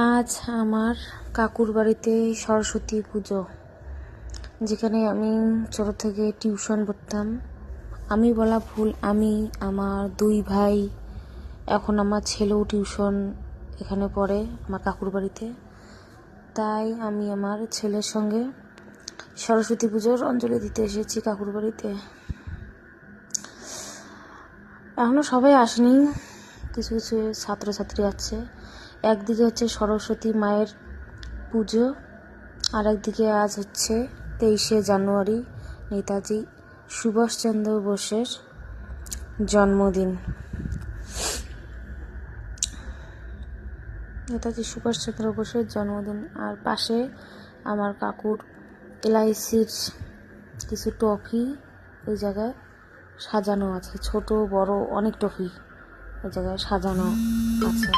আজ আমার কাকুর বাড়িতে সরস্বতী পুজো, যেখানে আমি ছোট থেকে টিউশন পড়তাম। আমি বলা ভুল, আমি, আমার দুই ভাই, এখন আমার ছেলেও টিউশন এখানে পড়ে আমার কাকুর বাড়িতে। তাই আমি আমার ছেলের সঙ্গে সরস্বতী পুজোর অঞ্জলি দিতে এসেছি কাকুর বাড়িতে। এখনও সবাই আসেনি, কিছু কিছু ছাত্রছাত্রী আছে। একদিকে হচ্ছে সরস্বতী মায়ের পুজো, আর একদিকে আজ হচ্ছে 23শে জানুয়ারি, নেতাজি সুভাষচন্দ্র বোসের জন্মদিন। নেতাজি সুভাষচন্দ্র বোসের জন্মদিন। আর পাশে আমার কাকুর LICর কিছু ট্রফি ওই জায়গায় সাজানো আছে, ছোট বড় অনেক ট্রফি ওই জায়গায় সাজানো আছে।